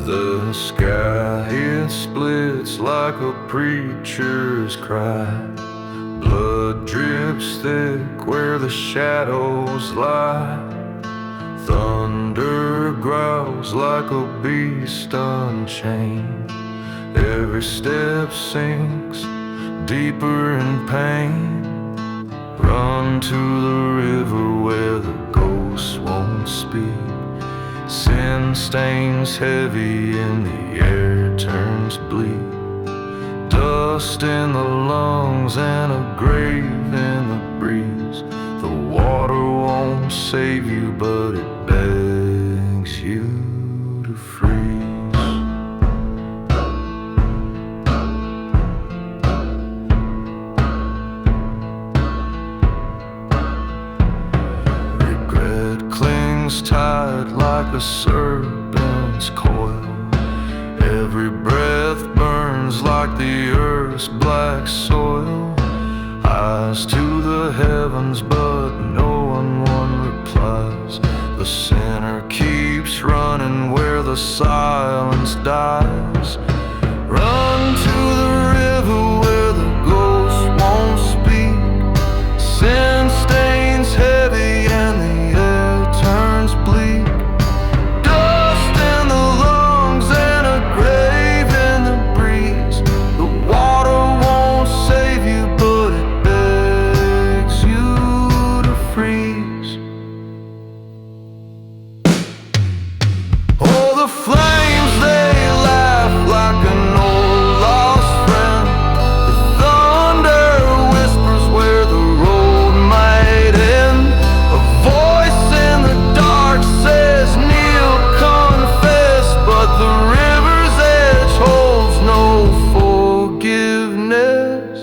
The sky, it splits like a preacher's cry. Blood drips thick where the shadows lie. Thunder growls like a beast unchained. Every step sinks deeper in pain. Run to the river where the ghosts won't speak. Sin stains heavy and the air turns bleak. Dust in the lungs and a grave in the breeze. The water won't save you, but it begs you to freeze. Regret clings tight like a serpent's coil. Every breath burns like the earth's black soil. Eyes to the heavens, but no one replies. The sinner keeps running where the silence dies. Run to the river where the ghosts won't speak. Sin stains heavy and the air turns bleak. Dust in the lungs and a grave in the breeze. The water won't save you, but it begs you to freeze. Oh, the flames, they laugh like an old lost friend. The thunder whispers where the road might end. A voice in the dark says, kneel, confess, but the river's edge holds no forgiveness.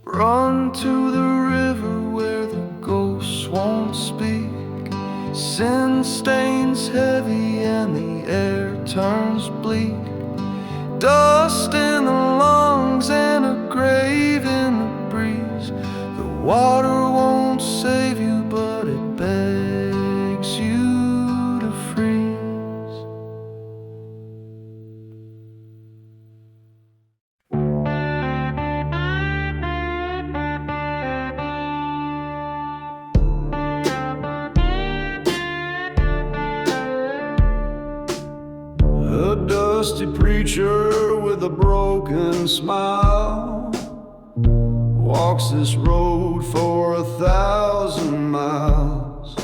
Run to the river where the ghosts won't speak. Sin stains heavy and the air turns bleak. Dust in the lungs and a grave in the breeze. The water won't save you, but it begs you to freeze. A dusty preacher with a broken smile walks this road for 1,000 miles.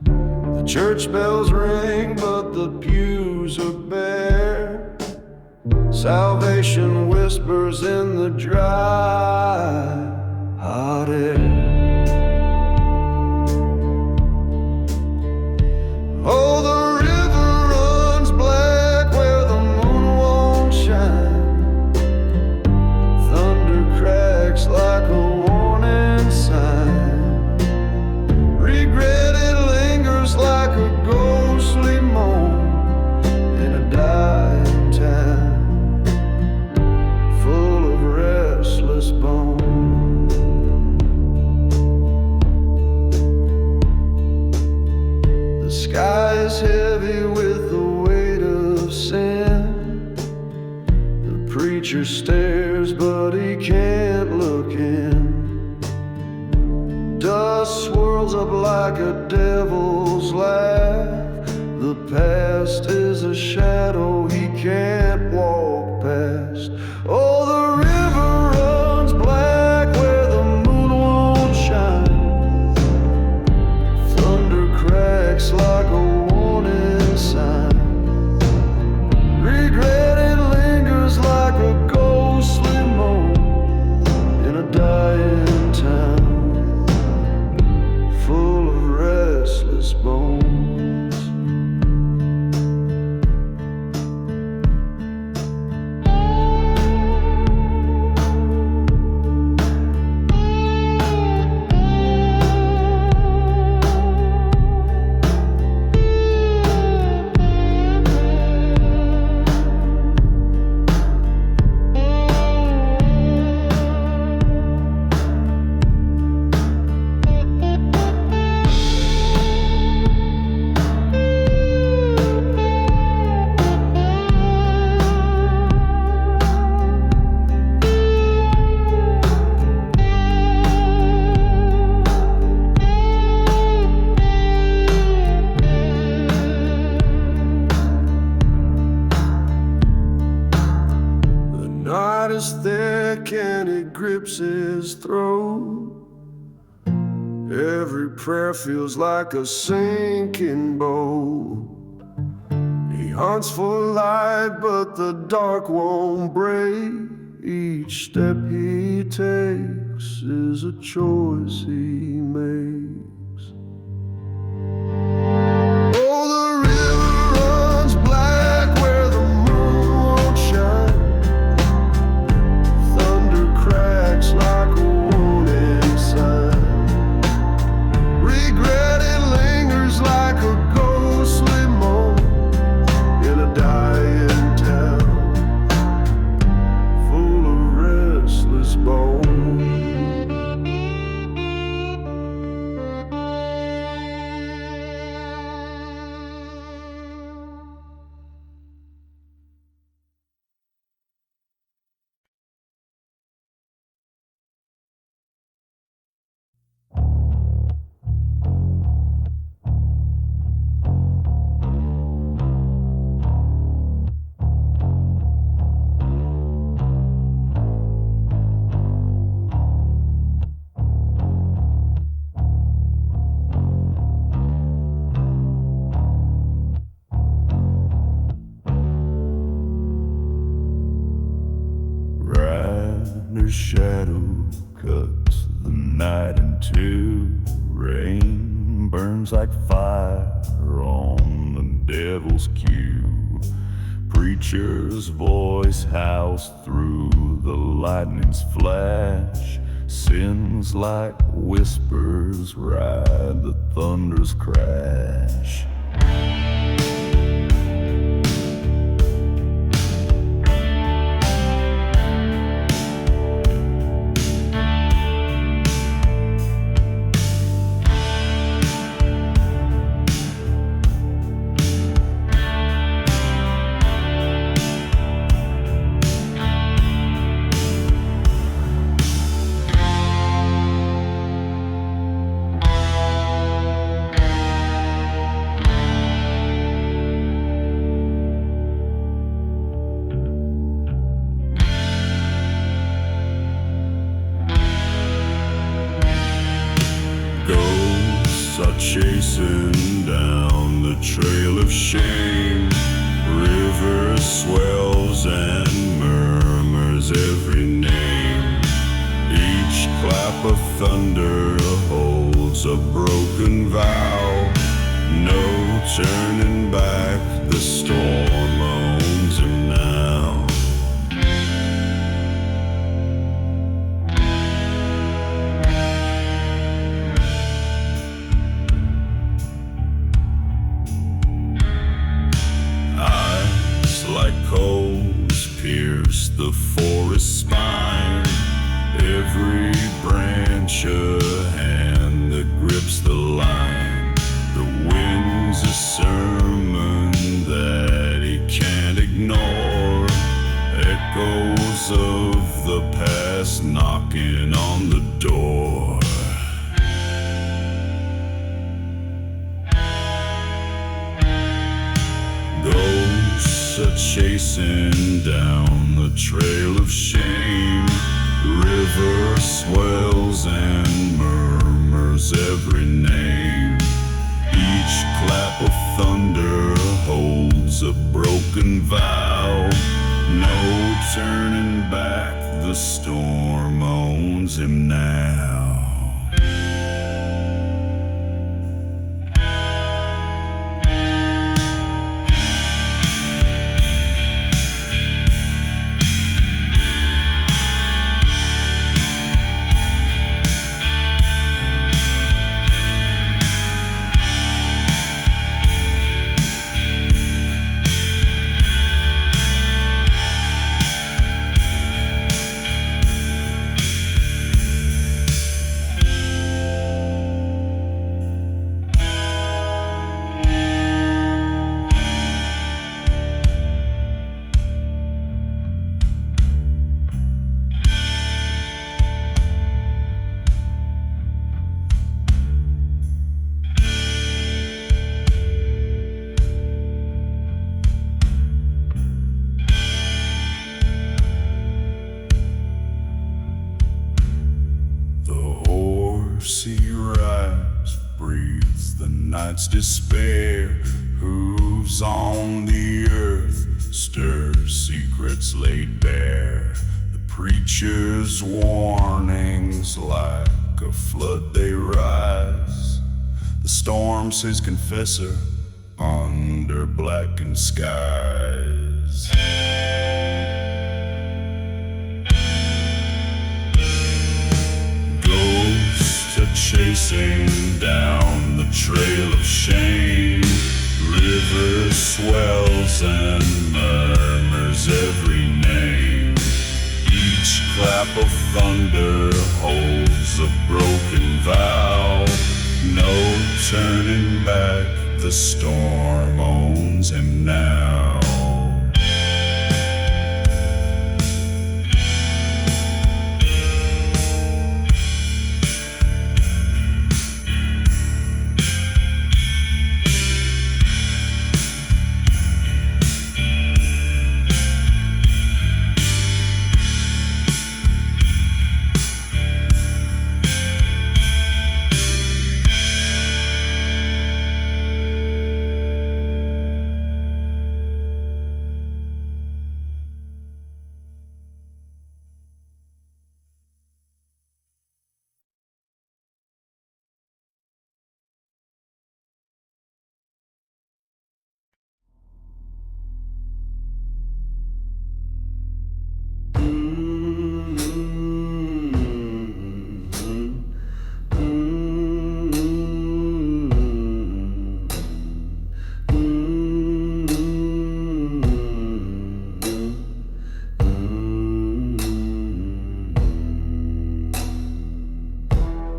The church bells ring, but the pews are bare. Salvation whispers in the dry, hot air. Oh, the river runs black where the moon won't shine. Thunder cracks like a warning sign. Regret, it lingers like a ghostly moan in a dying town full of restless bones. The sky is heavy with the weight of sin. The preacher stares, but he can't look in. Dust swirls up like a devil's laugh. The past is a shadow he can't walk past. Oh, the river runs black where the moon won't shine. Thunder cracks like a warning sign. Regret, it lingers like a ghostly moan in a dying town full of restless bones. night is thick and it grips his throat. Every prayer feels like a sinking boat. He hunts for light, but the dark won't break. Each step he takes is a choice he makes. Oh, the river runs black where the moon won't shine. Thunder cracks like a warning sign. Regret it lingers like a ghostly moan in a dying town full of restless bones. Rider's shadow cuts the night into rain, burns like fire on the devil's cue. Preacher's voice howls through the lightning's flash. Sins like whispers ride the thunder's crash. Chasing down the trail of shame. River swells and murmurs every name. Each clap of thunder holds a broken vow. No turning back, the storm owns him now. Like coals pierce the forest spine. Every branch a hand that grips the line. The wind's a sermon that he can't ignore. Echoes of the past knocking on the door. Chasing down the trail of shame. River swells and murmurs every name. Each clap of thunder holds a broken vow. No turning back, the storm owns him now. night's despair. Hooves on the earth stir secrets laid bare. The preacher's warnings like a flood they rise. The storm's his confessor under blackened skies. Ghosts are chasing down the trail of shame. River swells and murmurs every name. Each clap of thunder holds a broken vow. No turning back, the storm owns him now.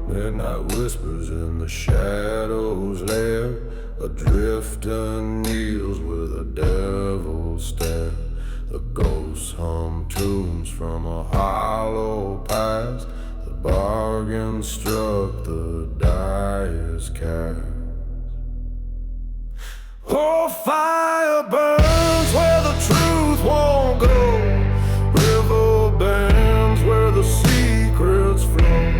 Midnight whispers in the shadows lair. A drifter kneels with a devil's stare. The ghosts hum tunes from a hollow past. The bargain struck, the die is cast. Oh, fire burns where the truth won't go. River bends where the secrets flow.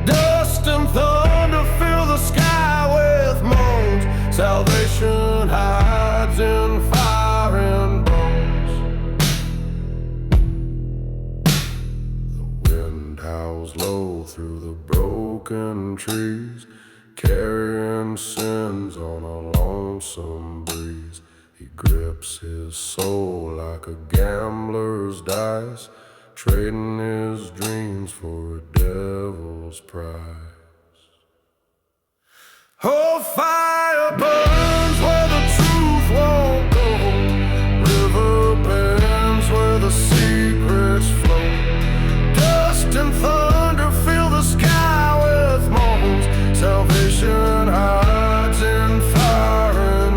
Dust and thunder fill the sky with moans. Salvation hides in fire and bones. The wind howls low through the broken trees, carrying sins on a lonesome breeze. He grips his soul like a gambler's dice, trading his dreams for a devil's prize. Oh, fire burns where the truth won't go. River bends where the secrets flow. Dust and thunder fill the sky with moans. Salvation hides in fire and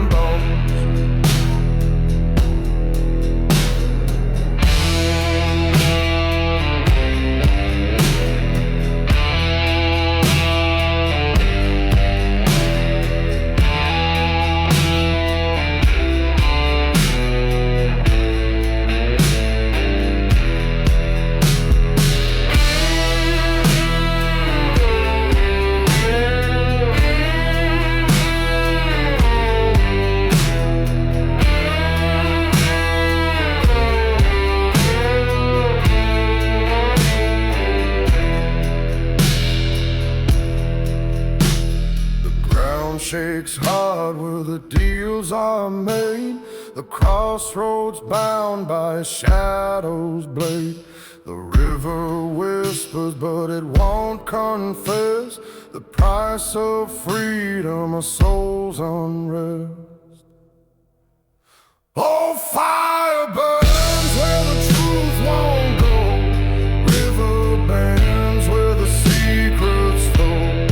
shakes hard where the deals are made. The crossroads bound by a shadow's blade. The river whispers but it won't confess the price of freedom, a soul's unrest. Oh, fire burns where the truth won't go. River bends where the secrets flow.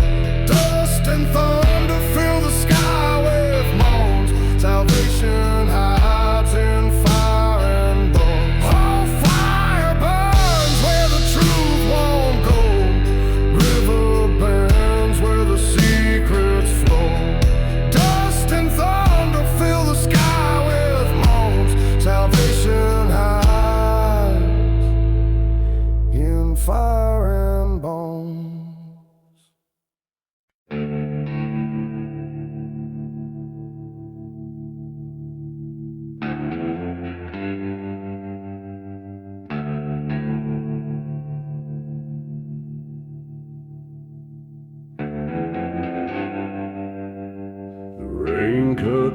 Dust and thunder fill the sky with moans. Salvation hides in fire and bones. Oh, fire burns where the truth won't go. River bends where the secrets flow. Dust and thunder fill the sky with moans. Salvation hides in fire and bones.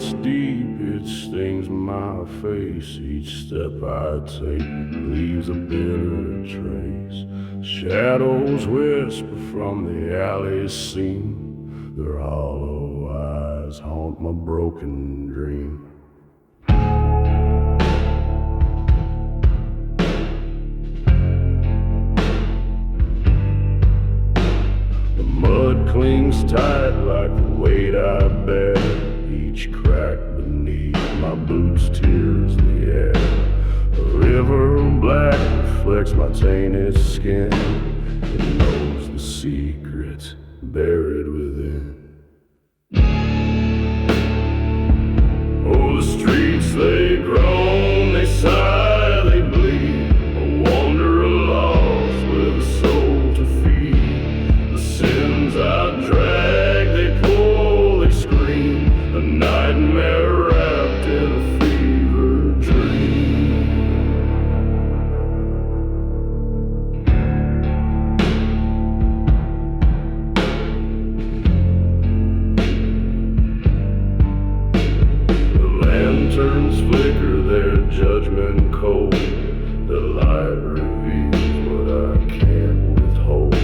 gets deep, it stings my face. Each step I take leaves a bitter trace. Shadows whisper from the alley's seam. Their hollow eyes haunt my broken dream. The mud clings tight like the weight I bear. Each crack beneath my boots tears the air. The river black reflects my tainted skin. It knows the secrets buried within. Oh, the streets they groan, they sigh, they bleed. A wanderer lost with a soul to feed. The sins I drag, they pull, they scream. A nightmare wrapped in a fever dream. The lanterns flicker their judgment cold. The light reveals what I can't withhold.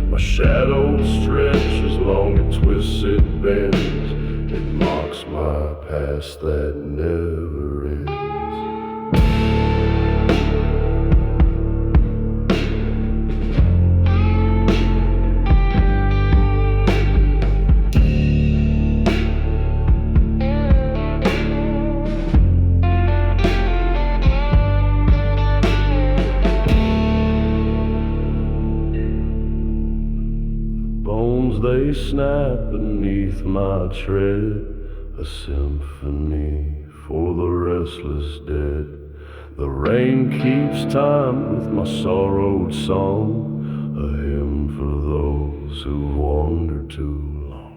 My shadow stretches along, it twists, it bends. It mocks my past that never ends. Bones they snap beneath my tread, a symphony for the restless dead. The rain keeps time with my sorrowed song, a hymn for those who wander too long.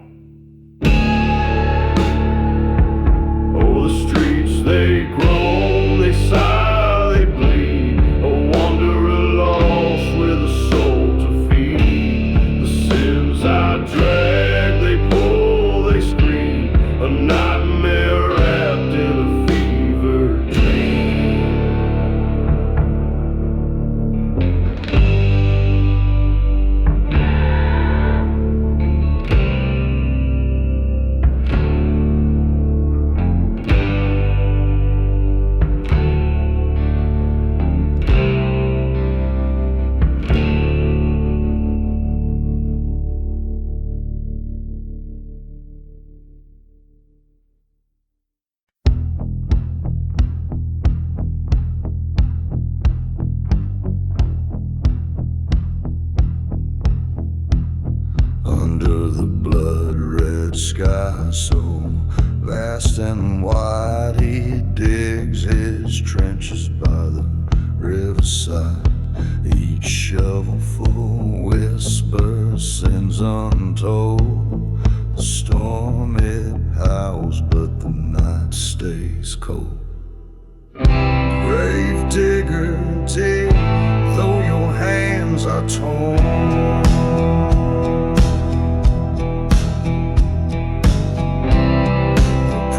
Oh, the streets they groan, they sigh, they bleed. A wanderer lost with a soul to feed. The sins I drag, they pull, they scream. A nightmare wrapped in a fever dream. Under the blood-red sky so vast and wide, he digs his trenches by the riverside. Each shovelful whispers sins untold. The storm it howls, but the night stays cold. Grave digger, dig, though your hands are torn.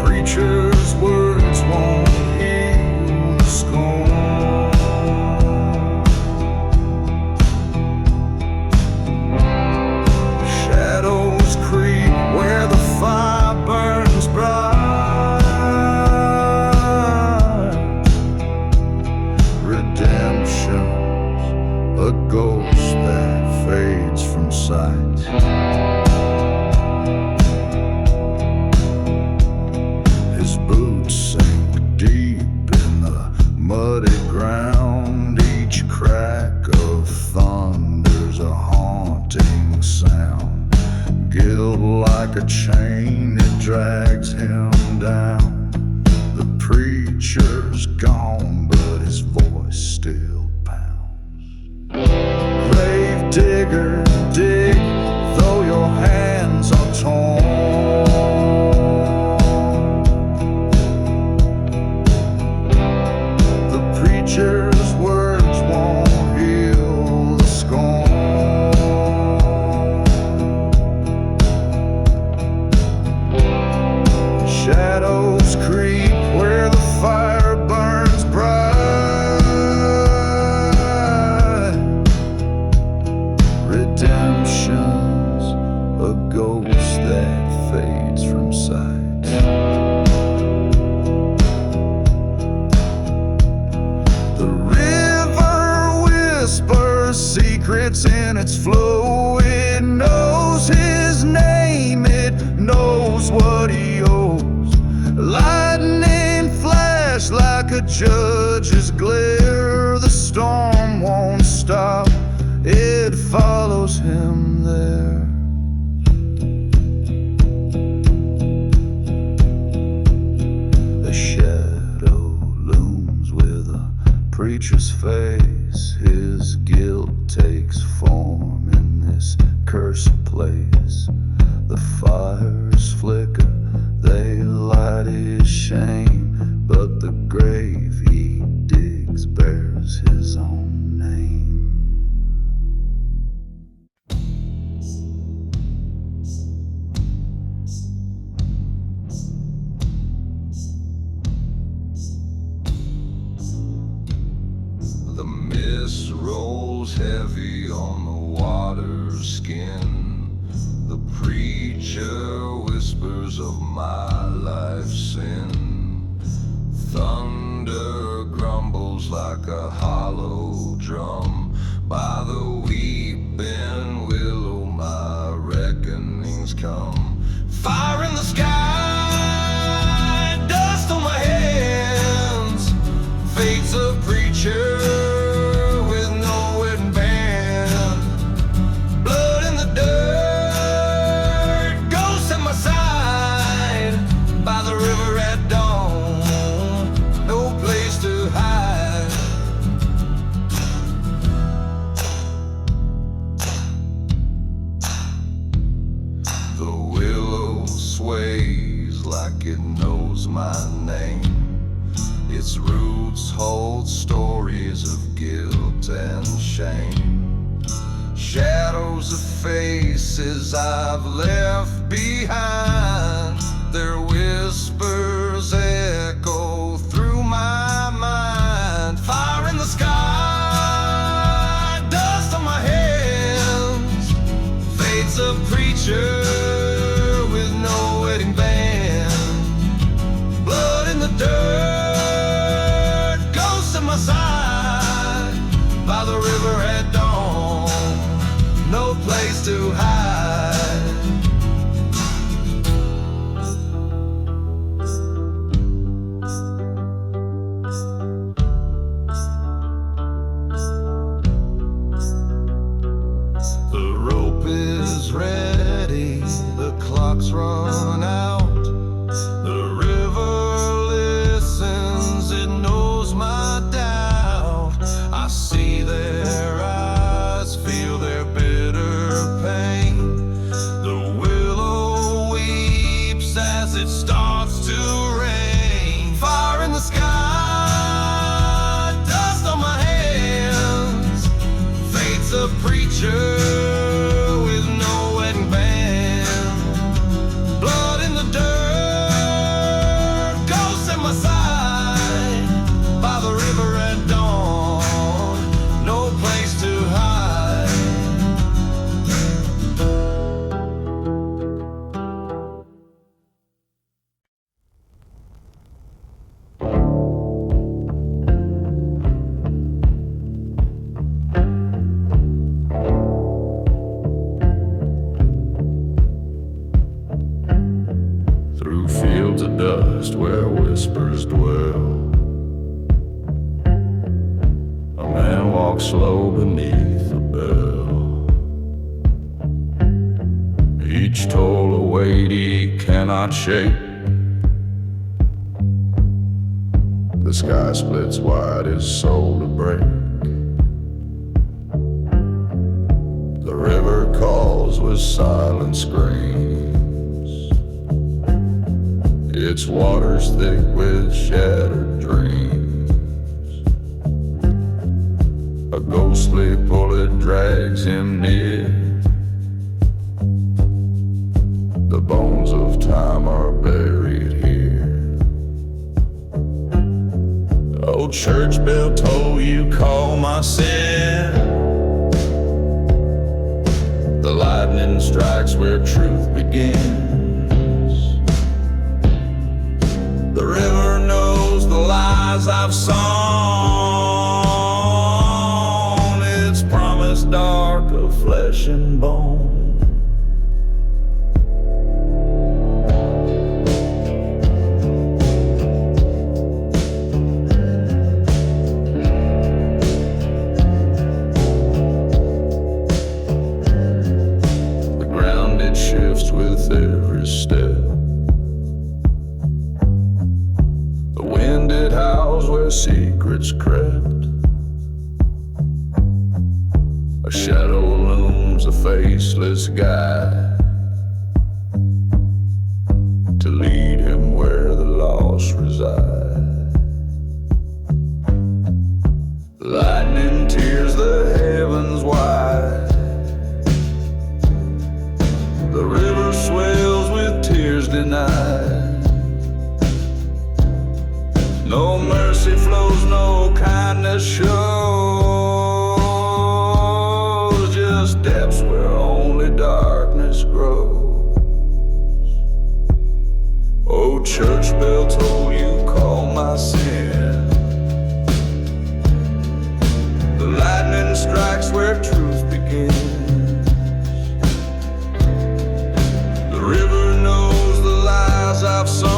Preacher's words won't heal the scorn. Shadows creep where the fire burns bright. Redemption's a ghost that fades from sight. Muddy ground, each crack of thunder's a haunting sound. Guilt like a chain, it drags him down. The preacher's gone, but his voice still pounds. Grave digger, dig, though your hands are torn. Preacher's words won't heal the scorn. Shadow its flow. It knows his name, it knows what he owes. Lightning flash like a judge's glare. The storm won't stop, it follows him there. A shadow looms with a preacher's face. His guilt takes form in this cursed place. The fires flicker, they light his shame, but the grave he digs bears his own name. The mist rolls heavy on the water's skin. The preacher whispers of my life's sin. Thunder grumbles like a hollow drum. By the weeping willow my reckonings come. Fire in the sky, dust on my hands. Fate's a preacher with no wedding band. Blood in the dirt, ghosts at my side. By the river at dawn, no place to hide. The willow sways like it knows my name. Its roots hold stories of guilt and shame. Shadows of faces I've left behind. Their whispers echo through my mind. Fire in the sky, dust on my hands. Fate's a preacher with no wedding band. Blood in the dirt, ghosts at my side. By the river at dawn, no place to hide. The rope is ready, the clock's run out. The river listens, it knows my doubt. I see their eyes, feel their bitter pain. The willow weeps as it starts to rain. Fire in the sky, dust on my hands. Fate's a preacher with no wedding band. Blood in the dirt, ghosts at my side. By the river at dawn, no place to hide. Through fields of dust where whispers dwell, a man walks slow beneath a bell. Each toll a weight he cannot shake. The sky splits wide, his soul to break. The river calls with silent screams. Its waters thick with shattered dreams. A ghostly bullet drags him near. The bones of time are buried here. Oh, church bell toll, you call my sin. The lightning strikes where truth begins. The river knows the lies I've sown. Its promise dark of flesh and bone. The ground it shifts with every step. The wind it howls where secrets crept. A shadow looms, a faceless guide, to lead him where the lost reside. Lightning tears the heavens wide. The river swells with tears denied. No mercy flows, no kindness shows, just depths where only darkness grows. Oh, church bell toll, you call my sin. The lightning strikes where truth begins. The river knows the lies I've sown.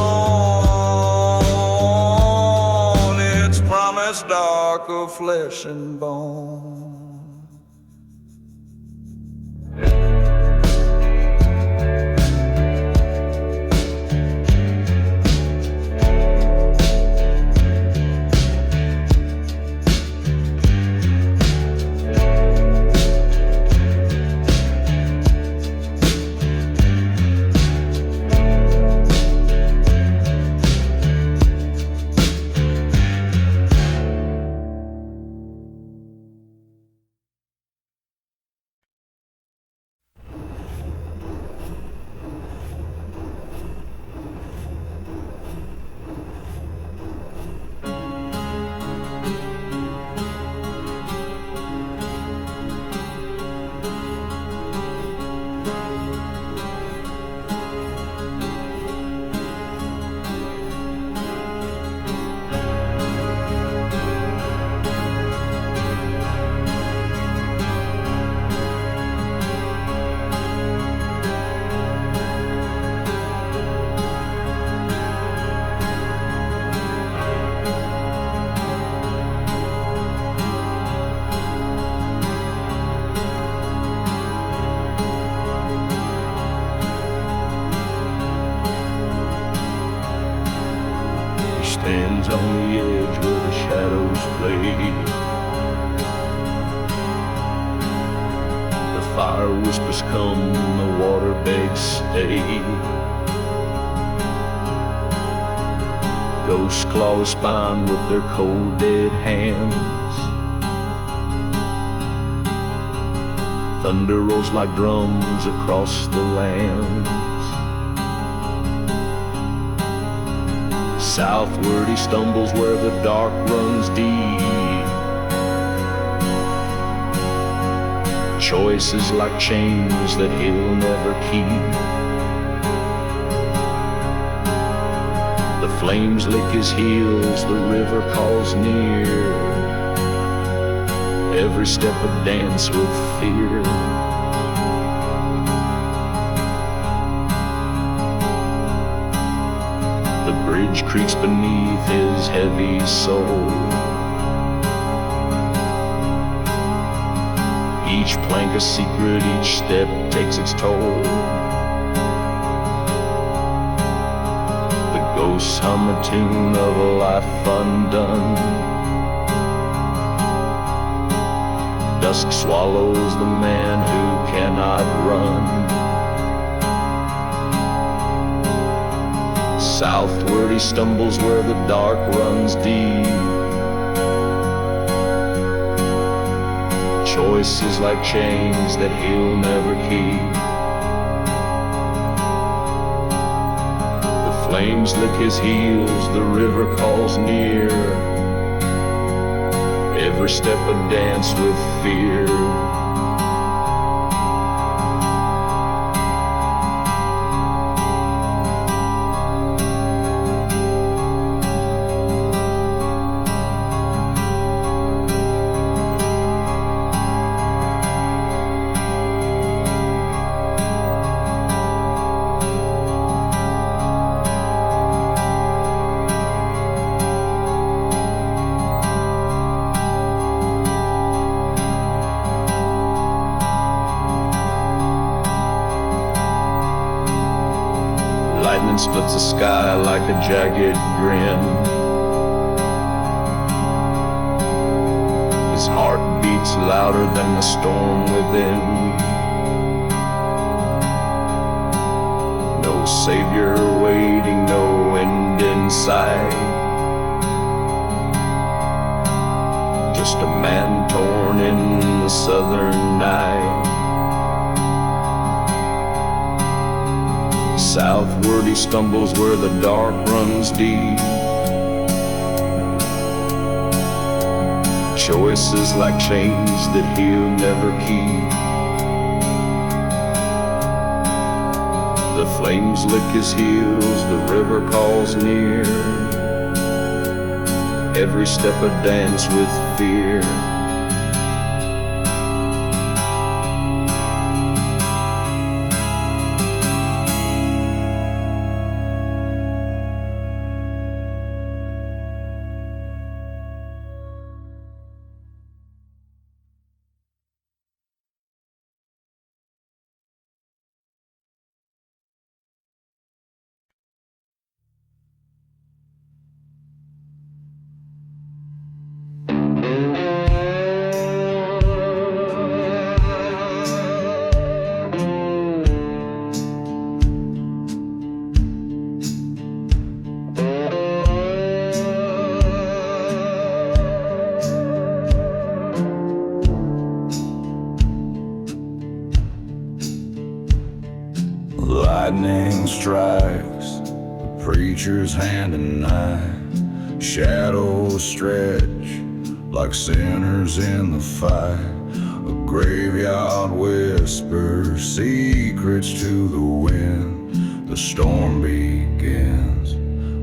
It's promised dark of flesh and bone. Stands on the edge where the shadows play. The fire whispers come, the water begs stay. Ghosts claw the spine with their cold dead hands. Thunder rolls like drums across the land. Southward he stumbles where the dark runs deep. Choices like chains that he'll never keep. The flames lick his heels, the river calls near. Every step a dance with fear. The bridge creaks beneath his heavy soul. Each plank a secret, each step takes its toll. The ghosts hum a tune of a life undone. Dusk swallows the man who cannot run. Southward he stumbles where the dark runs deep. Choices like chains that he'll never keep. The flames lick his heels, the river calls near. Every step a dance with fear. lightning splits the sky like a jagged grin. His heart beats louder than the storm within. No savior waiting, no end in sight. Just a man torn in the southern night. Southward he stumbles where the dark runs deep. Choices like chains that he'll never keep. The flames lick his heels, the river calls near. Every step a dance with fear. Lightning strikes the preacher's hand and knife. Shadows stretch like sinners in the fight. A graveyard whispers secrets to the wind. The storm begins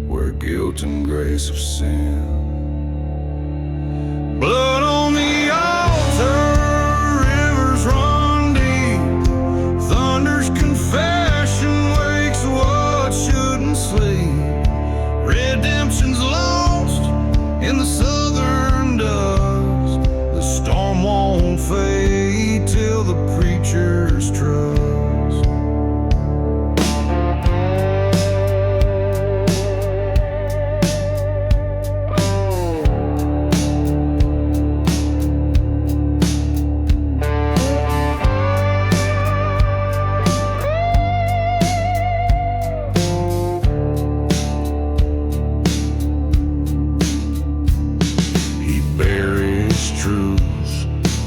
where guilt and grace have sinned. Blood on the altar, rivers run deep. Thunder's confession wakes what shouldn't sleep. Redemption's lost in the southern dust. The storm won't fade till the preacher's trust.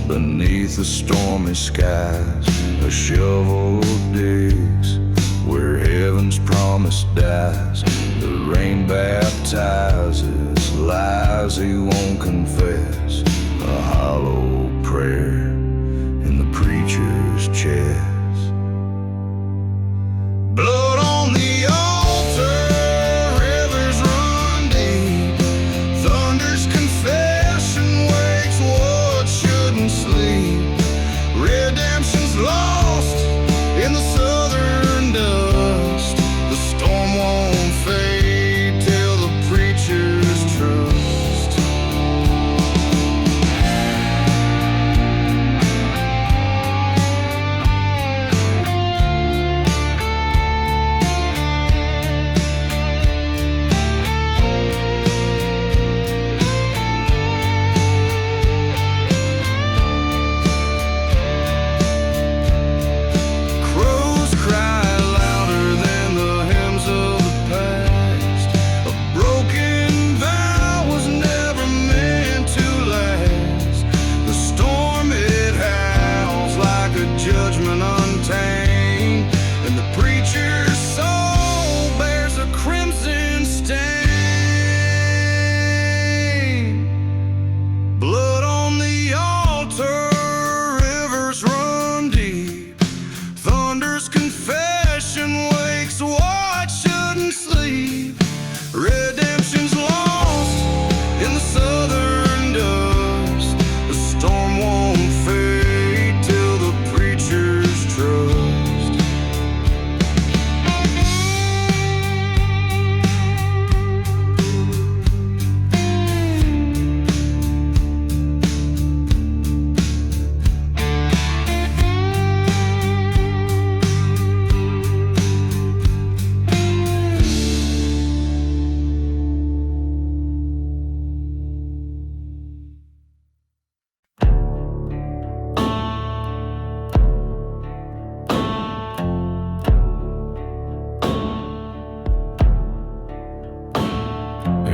Beneath the stormy skies, a shovel digs where heaven's promise dies. The rain baptizes lies he won't confess. A hollow prayer in the preacher's chest. Blood on the altar, rivers run deep. Thunder's confession wakes what shouldn't sleep. Redemption's lost in the southern dust. The storm won't fade till the preacher's trust.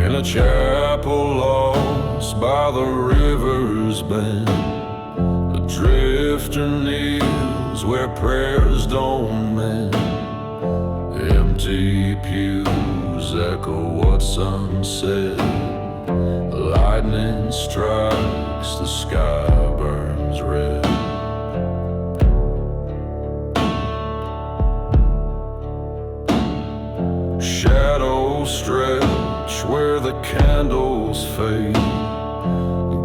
in a chapel lost by the river's bend. The drifter kneels where prayers don't mend. Empty pews echo what some said. Lightning strikes, the sky burns red. Shadows stretch where the candles fade.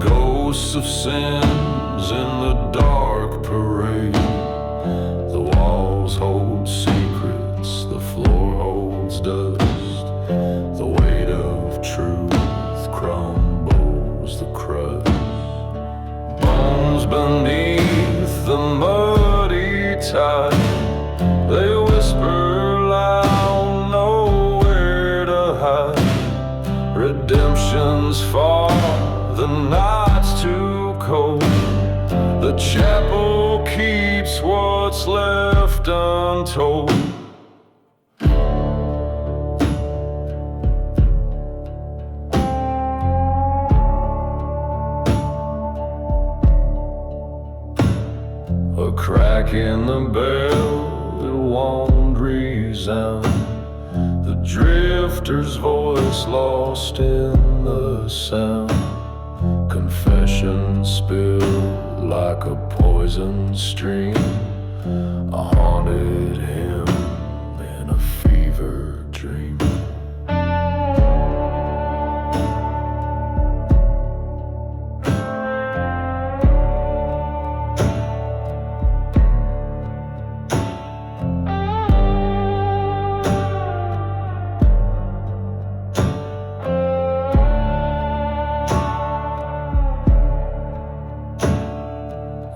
Ghosts of sins in the dark parade. The walls hold secrets, the floor holds dust. The weight of truth crumbles the crust. Bones beneath the muddy tide, they whisper loud, nowhere to hide. Redemption's far, the night's too cold. The chapel keeps what's left untold. A crack in the bell, it won't resound. The drifter's voice lost in the sound. Confession spilled like a poison stream. A haunted hymn in a fever dream.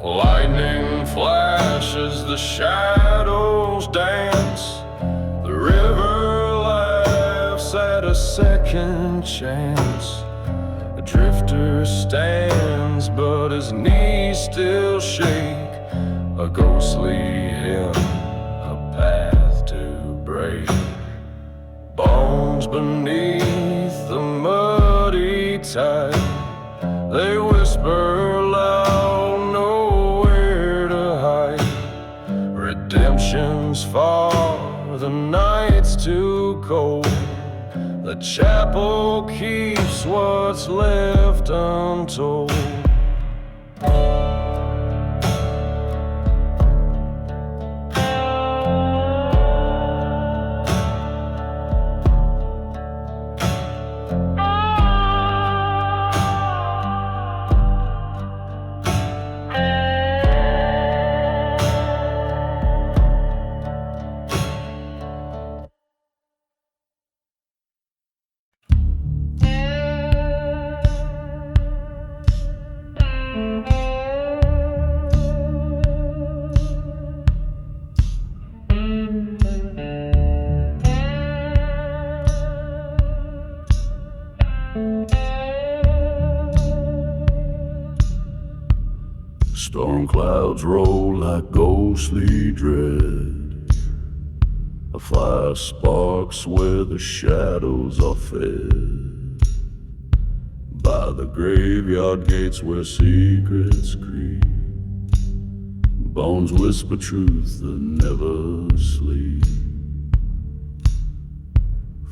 Lightning flashes, the shadows dance. The river laughs at a second chance. A drifter stands, but his knees still shake. A ghostly hymn, a path to break. Bones beneath the muddy tide, they whisper loud, nowhere to hide. Redemption's far, the night's too cold. The chapel keeps what's left untold. Storm clouds roll like ghostly dread. A fire sparks where the shadows are fed. By the graveyard gates where secrets creep, bones whisper truth that never sleep.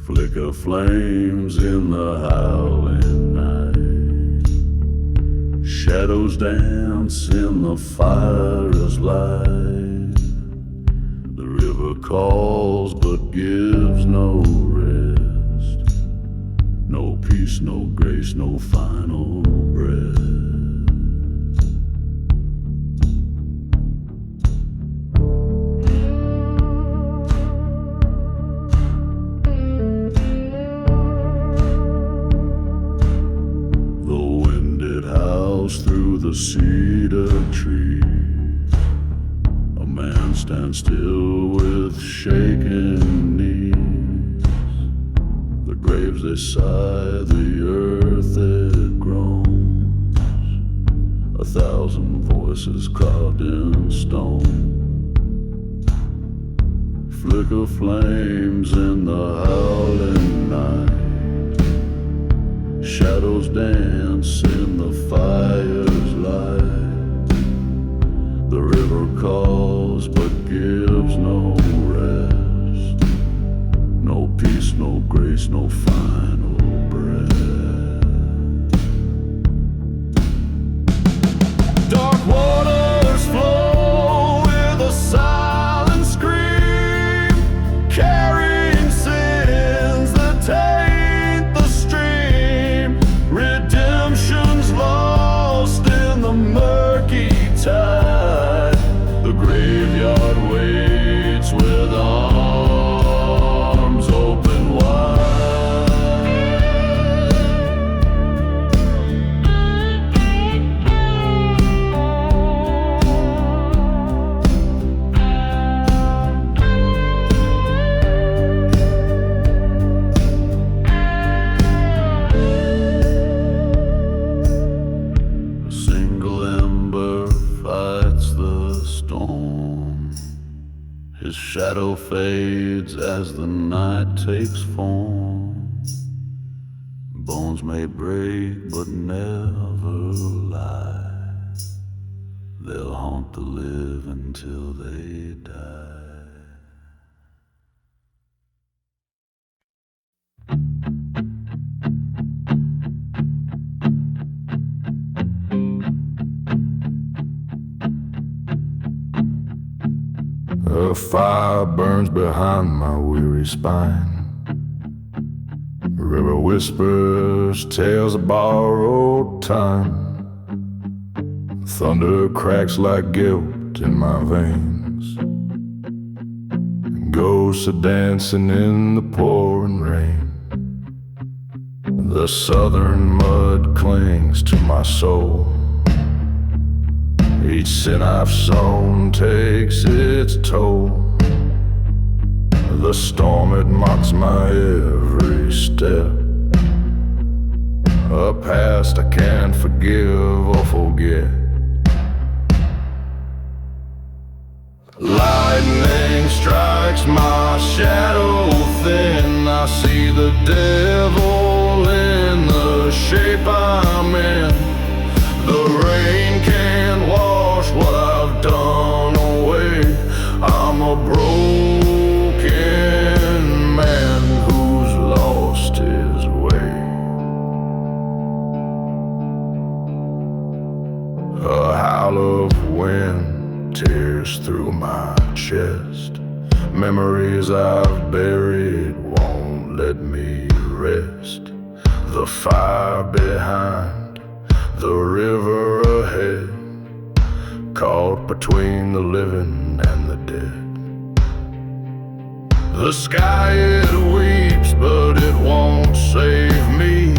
Flicker flames in the howling night. Shadows dance in the fire's light. The river calls but gives no rest. No peace, no grace, no final breath. Through the cedar tree, a man stands still with shaking knees. The graves they sigh, the earth it groans. 1,000 voices carved in stone. Flicker flames in the howling night. Shadows dance in the fire's light. The river calls but gives no rest. No peace, no grace, no final breath. Dark waters flow with a silent scream, carrying sins that taint the stream. Redemption's lost in the murky tide. The graveyard waits with arms open wide. A single ember fights the storm. His shadow fades as the night takes form. Bones may break but never lie. They'll haunt the live until they die. A fire burns behind my weary spine. The river whispers tales of borrowed time. Thunder cracks like guilt in my veins. Ghosts are dancing in the pouring rain. The southern mud clings to my soul. Each sin I've sown takes its toll. The storm, it mocks my every step. A past I can't forgive or forget. Lightning strikes my shadow thin. I see the devil in the shape I'm in. The rain can't wash what I've done away. I'm a broken man who's lost his way. A howl of wind tears through my chest. Memories I've buried won't let me rest. The fire behind, the river ahead, caught between the living and the dead. The sky, it weeps, but it won't save me.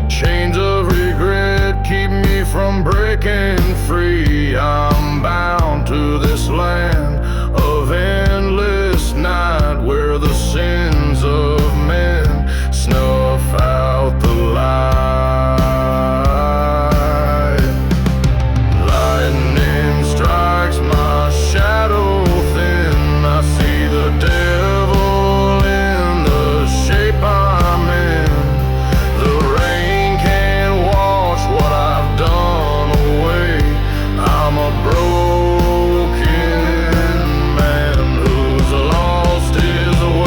Chains of regret keep me from breaking free. I'm bound to this land of endless night, where the sins of men snuff out the light. Lightning strikes my shadow thin. I see the devil in the shape I'm in. The rain can't wash what I've done away. I'm a broken man who's lost his way.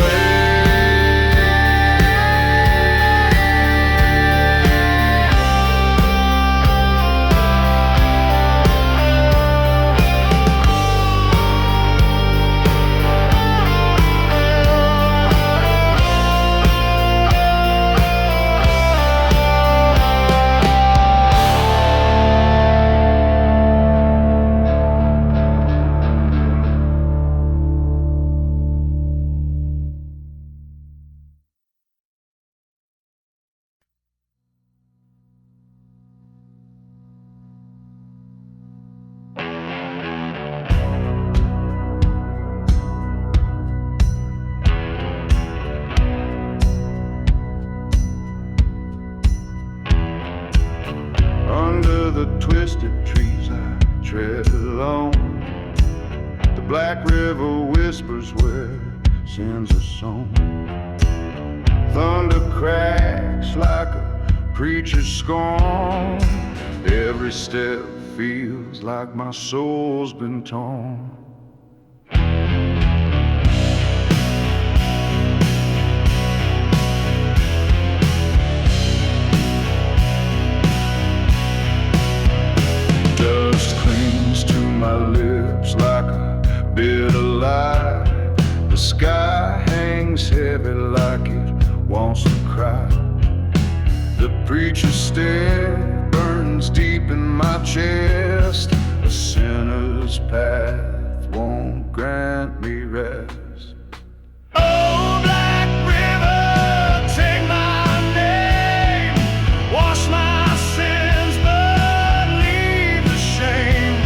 Under the twisted trees I tread alone. The black river whispers where sins are sown. Thunder cracks like a preacher's scorn. Every step feels like my soul's been torn. Dust clings to my lips like a bitter lie. The sky hangs heavy like it wants to cry. The preacher's stare burns deep in my chest. A sinner's path won't grant me rest. Oh, Black River, take my name, wash my sins, but leave the shame.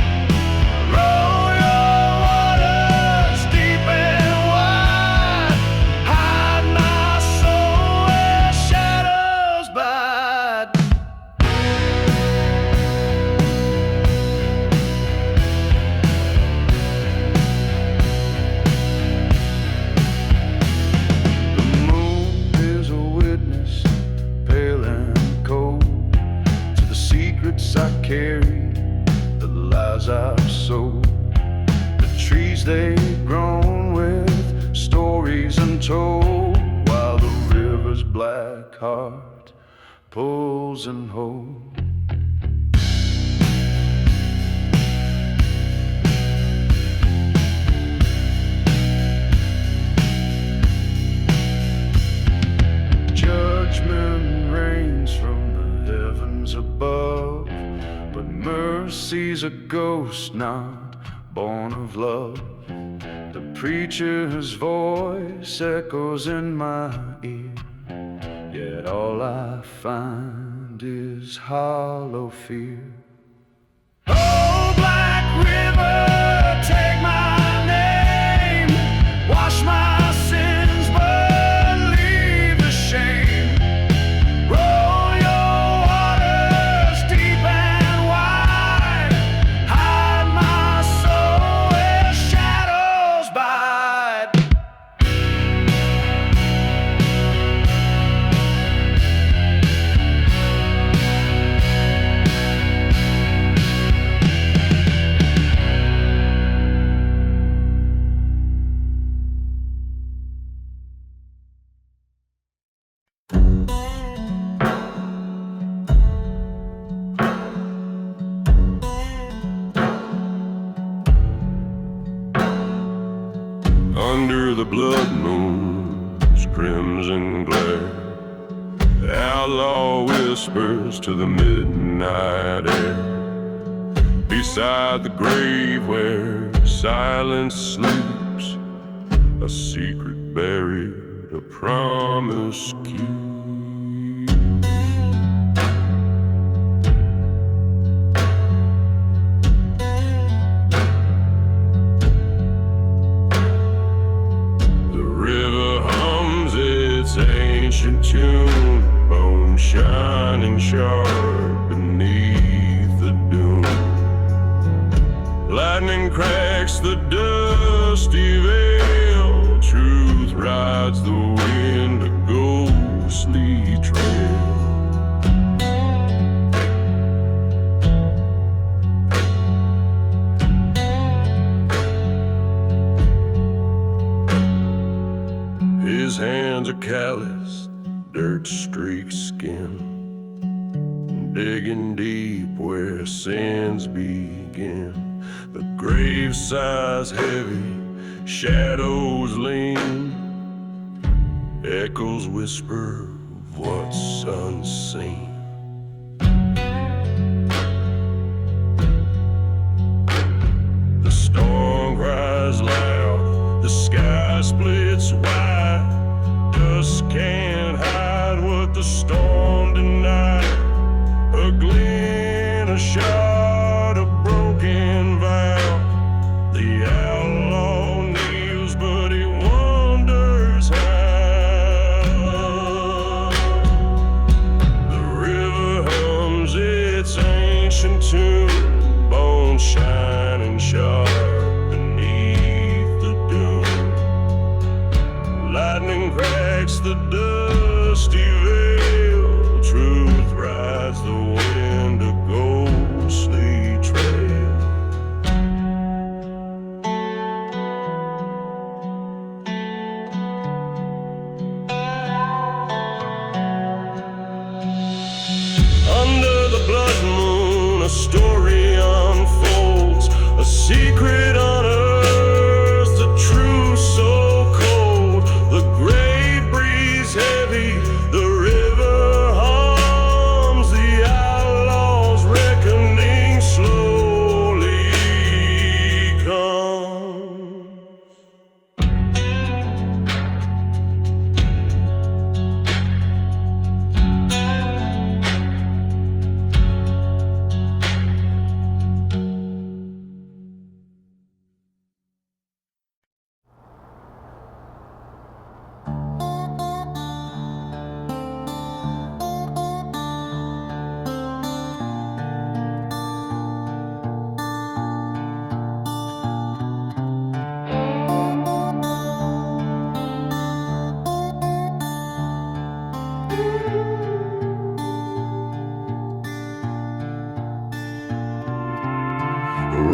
Roll your waters deep and wide, hide my soul where shadows bide. The moon is a witness, pale and cold, to the secrets I carry, the lies I've sold. The trees they've grown with stories untold, while the river's black heart pulls and holds. Judgment reigns from the heavens above, but mercy's a ghost not born of love. The preacher's voice echoes in my ear, yet all I find is hollow fear. Oh, Black River, take my name, wash my sins, but leave the shame. Roll your waters deep and wide, hide my soul where shadows bide. Under the blood moon's crimson glare, outlaw whispers to the midnight air. Beside the grave where silence sleeps, a secret buried, a promise keeps. Ancient tune, bone shining sharp beneath the dune. Lightning cracks the dusty veil, truth rides the wind, a ghostly trail. His hands are calloused, dirt-streaked skin, digging deep where sins begin. The grave sighs heavy, shadows lean, echoes whisper of what's unseen. The storm cries loud, the sky splits wide. Dust can't hide what the storm denied. A glint, a shot, a broken vow. The outlaw kneels, but he wonders how. The river hums its ancient tune, bones shining sharp beneath the dune.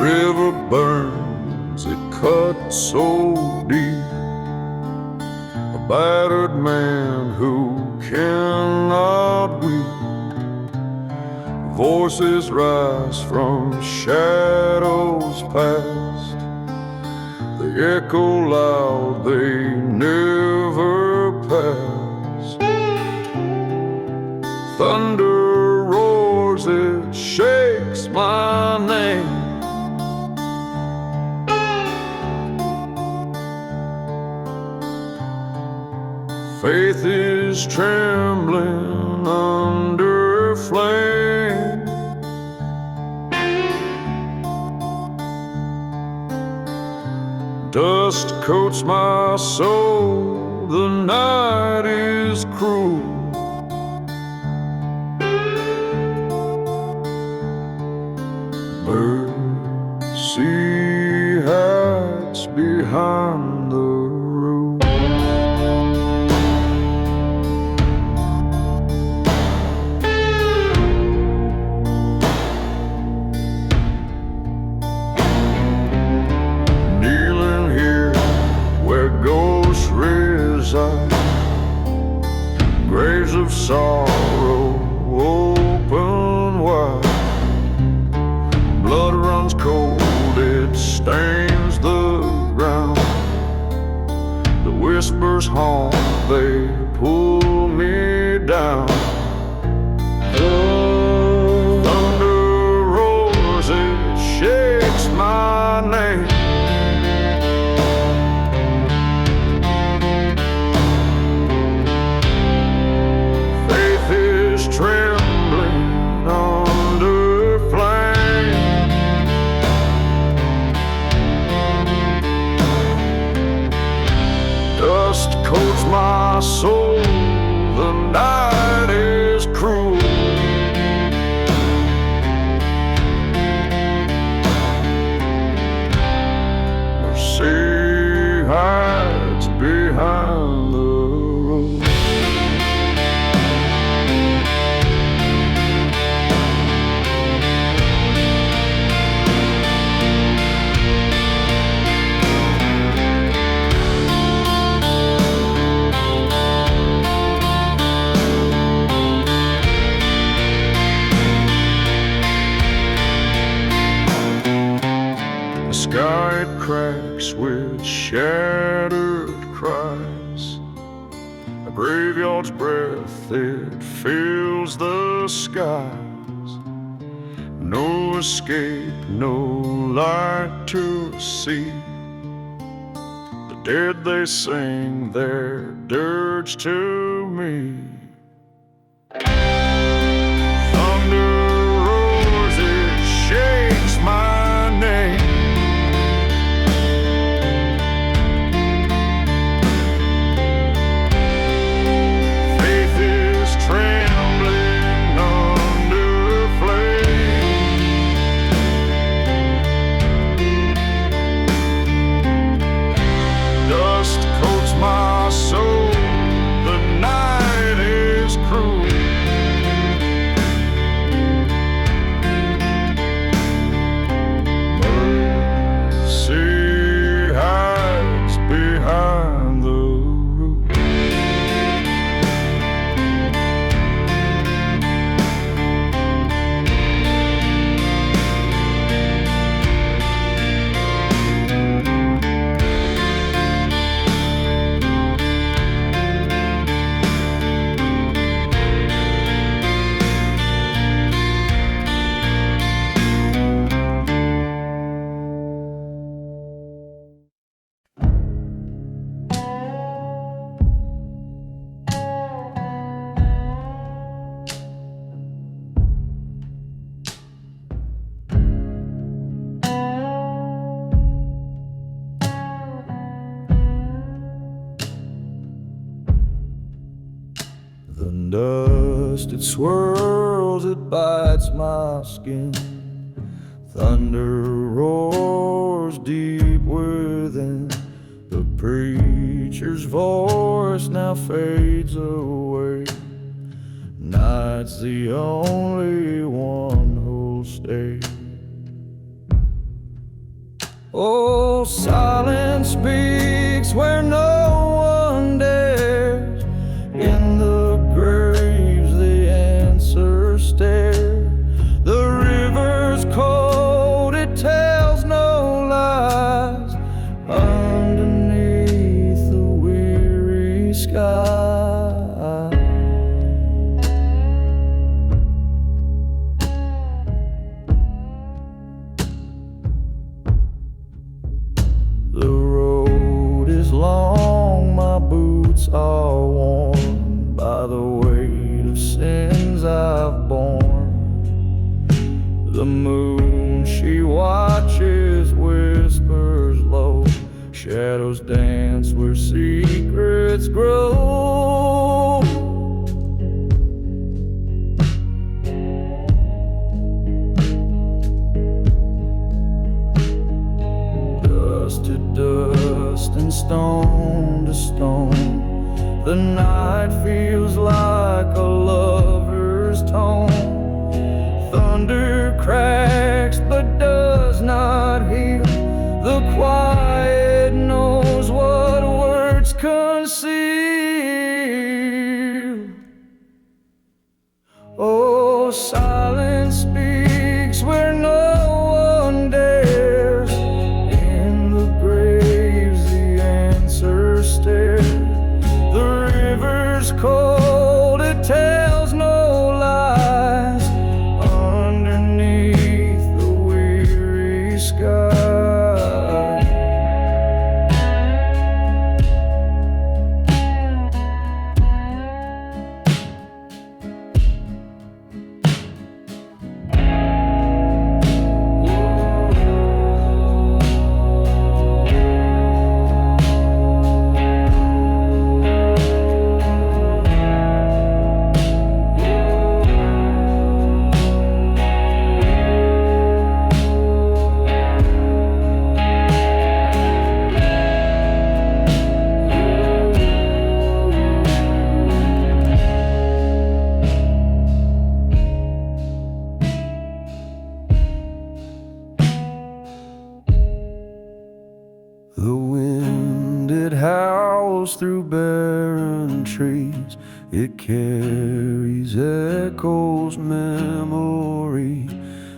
river burns, it cuts so deep. A battered man who cannot weep. Voices rise from shadows past. They echo loud, they never pass. Thunder roars, it shakes my name. Faith is trembling under flame. Dust coats my soul, the night is cruel. Mercy hides behind the roof. Kneeling here where ghosts reside, graves of sorrow open wide. Blood runs cold, it stains the ground. The whispers haunt, they pull me down. Thunder roars, it shakes my name. Faith is trembling under flame. Dust coats my soul, the night is cruel. Mercy hides behind the road. The sky it cracks with shattered cries. A graveyard's breath, it fills the skies. No escape, no light to see. The dead, they sing their dirge to me. Thunder roars, it shakes my name. Faith is trembling under flame. Dust coats my soul, the night is cruel. Mercy hides behind the roof. The dust, it swirls, it bites my skin. Thunder roars deep within. The preacher's voice now fades away. Night's the only one who'll stay. Oh, silence speaks where no one dares. In the graves the answers stare. The river's cold, it tells no lies. Underneath the weary sky, the road is long, my boots are worn by the weight of sins I've borne. The moon, she watches, whispers low. Shadows dance where secrets grow. Dust to dust and stone to stone, the night feels like a lover's tone. Thunder cracks but does not heal. The quiet knows what words conceal. Oh, silence speaks where no one dares. In the graves the answers stare. The river's cold, it tells no lies. Underneath the weary sky, the wind, it howls through barren trees. It carries echoes, memory.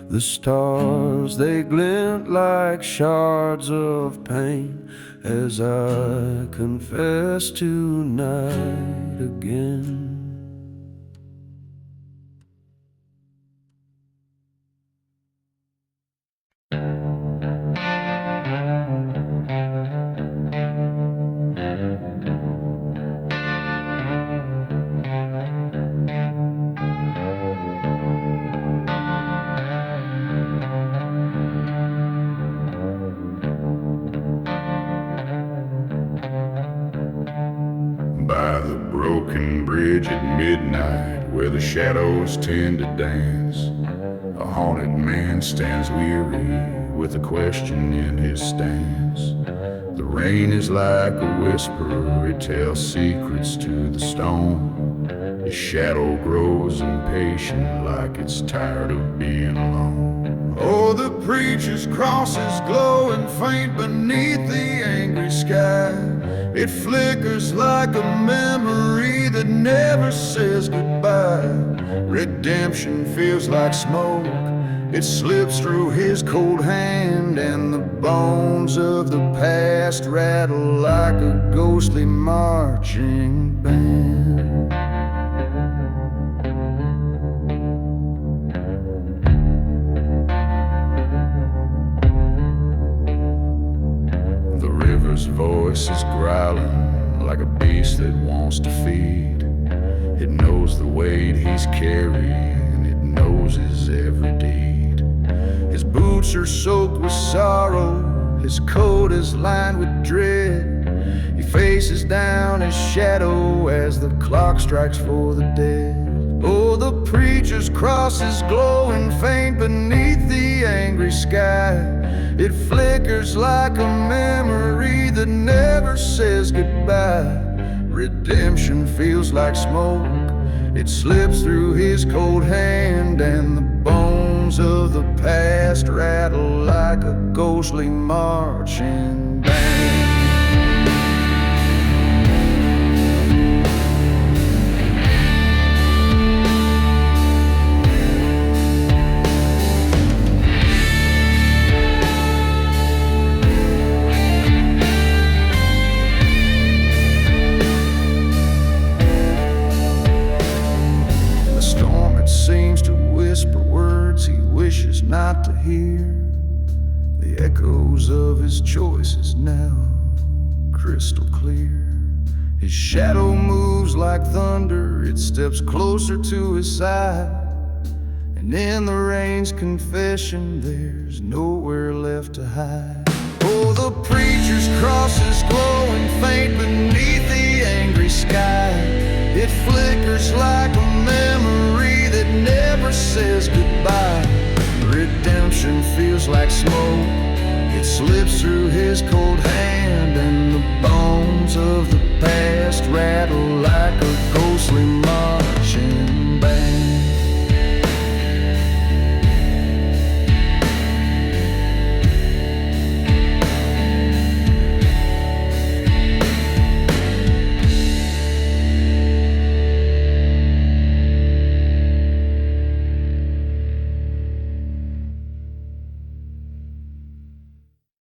The stars, they glint like shards of pain as I confess tonight again. By the broken bridge at midnight, where the shadows tend to dance, a haunted man stands weary with a question in his stance. The rain is like a whisper, it tells secrets to the stone. His shadow grows impatient like it's tired of being alone. Oh, the preacher's cross is glowing faint beneath the angry sky. It flickers like a memory that never says goodbye. Redemption feels like smoke, it slips through his cold hand, and the bones of the past rattle like a ghostly marching band. The river's voice is growling like a beast that wants to feed. It knows the weight he's carrying, it knows his every deed. His boots are soaked with sorrow, his coat is lined with dread. He faces down his shadow as the clock strikes for the dead. Oh, the preacher's cross is glowing faint beneath the angry sky. It flickers like a memory that never says goodbye. Redemption feels like smoke, it slips through his cold hand, and the bones bones of the past rattle like a ghostly marching band. Seems to whisper words he wishes not to hear. The echoes of his choices now crystal clear. His shadow moves like thunder, it steps closer to his side. And in the rain's confession, there's nowhere left to hide. Oh, the preacher's cross is glowing faint beneath the angry sky. It flickers like a memory that never says goodbye. Redemption feels like smoke, it slips through his cold hand, and the bones of the past rattle like a ghostly mob.